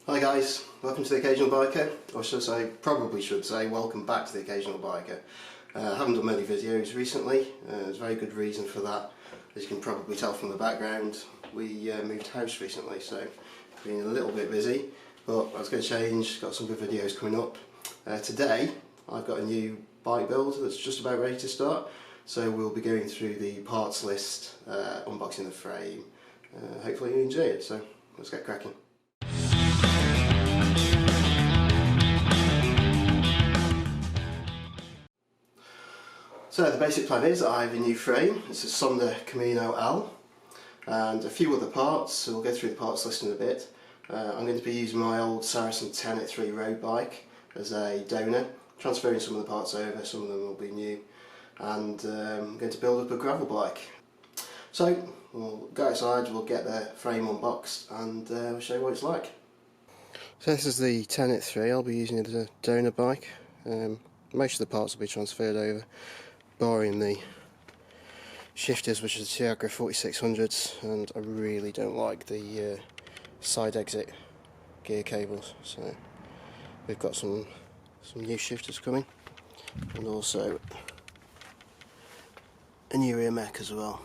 Hi guys, welcome to The Occasional Biker, or probably should say welcome back to The Occasional Biker. I haven't done many videos recently, there's a very good reason for that. As you can probably tell from the background, we moved house recently, so been a little bit busy, but that's going to change. Got some good videos coming up. Today I've got a new bike build that's just about ready to start, so we'll be going through the parts list, unboxing the frame. Hopefully you enjoy it, so let's get cracking. So the basic plan is I have a new frame. It's a Sonder Camino L and a few other parts, so we'll go through the parts list in a bit. I'm going to be using my old Saracen 10 road bike as a donor, transferring some of the parts over, some of them will be new, and I'm going to build up a gravel bike. So we'll go outside, we'll get the frame unboxed and we'll show you what it's like. So this is the 10 I'll be using it as a donor bike. Most of the parts will be transferred over, barring the shifters, which is the Tiagra 4600s, and I really don't like the side exit gear cables, so we've got some new shifters coming, and also a new rear mech as well.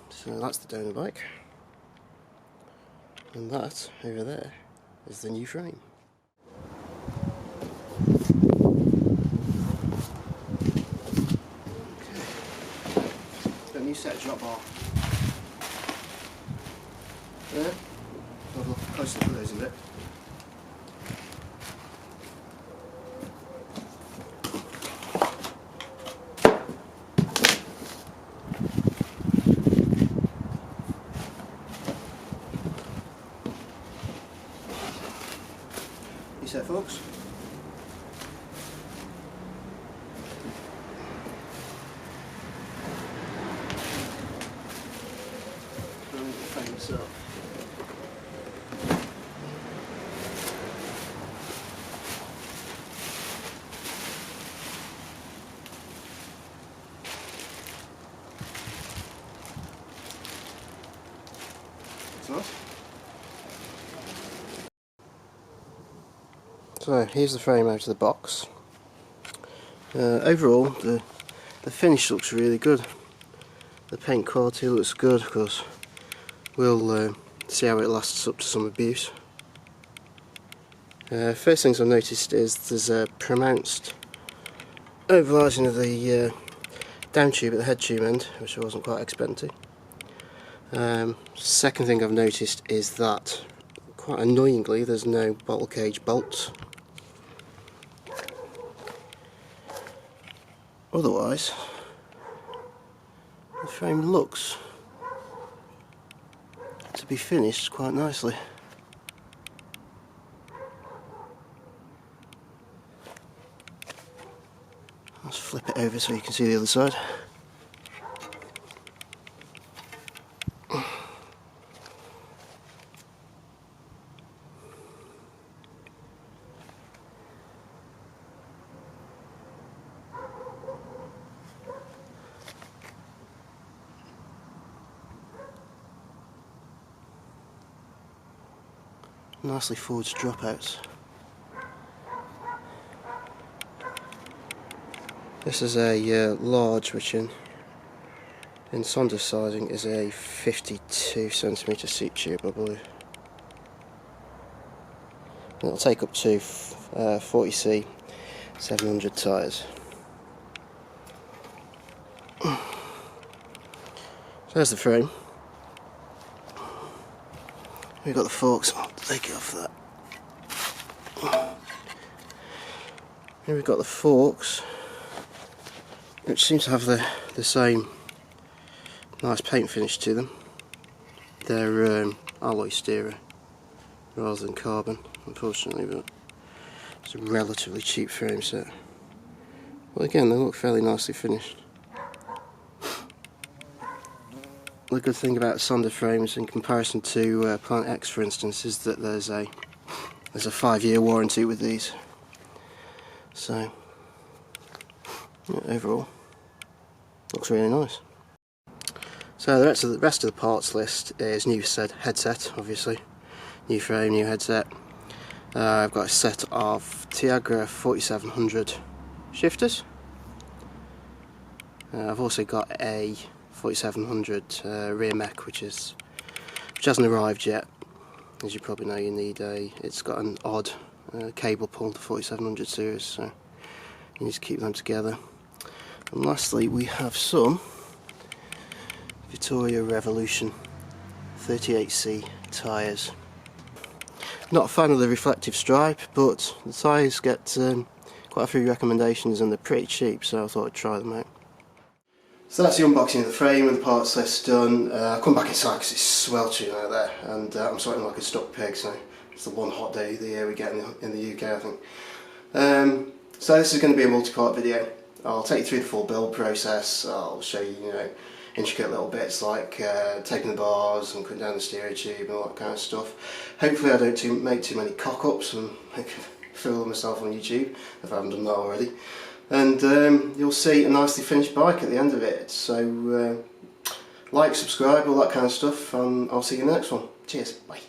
So that's the donor bike, and that over there is the new frame. New set of drop bar there. I'll have a closer look at those in a bit. New set, folks. Itself. It's nice. So here's the frame out of the box. Overall, the finish looks really good. The paint quality looks good, of course. We'll see how it lasts up to some abuse. First things I've noticed is there's a pronounced overlighting of the down tube at the head tube end, which I wasn't quite expecting. Second thing I've noticed is that, quite annoyingly, there's no bottle cage bolts. Otherwise, the frame looks to be finished quite nicely. Let's flip it over so you can see the other side. Nicely forged dropouts. This is a large, which in Sonder sizing is a 52cm seat tube, I believe. And it'll take up to 40C 700 tyres. So there's the frame. We've got the forks. I'll take it off that. Here we've got the forks, which seem to have the same nice paint finish to them. They're alloy steel rather than carbon, unfortunately, but it's a relatively cheap frame set. Well, again, they look fairly nicely finished. The good thing about Sonder frames in comparison to Planet X, for instance, is that there's a 5-year warranty with these. So yeah, overall, looks really nice. So the rest of the parts list is new headset, obviously, new frame, new headset. I've got a set of Tiagra 4700 shifters. I've also got a 4700 rear mech which hasn't arrived yet. As you probably know, you need it's got an odd cable pull, the 4700 series, so you need to keep them together. And lastly, we have some Vittoria Revolution 38C tyres. Not a fan of the reflective stripe, but the tyres get quite a few recommendations and they're pretty cheap, so I thought I'd try them out. So that's the unboxing of the frame and the parts list done. I'll come back inside because it's sweltering out there, and I'm sweating like a stuck pig, so it's the one hot day of the year we get in the UK, I think. So this is going to be a multi-part video. I'll take you through the full build process. I'll show you, intricate little bits like taking the bars and cutting down the stereo tube and all that kind of stuff. Hopefully I don't make too many cock-ups and fool myself on YouTube if I haven't done that already. And you'll see a nicely finished bike at the end of it. So like, subscribe, all that kind of stuff, and I'll see you in the next one. Cheers, bye.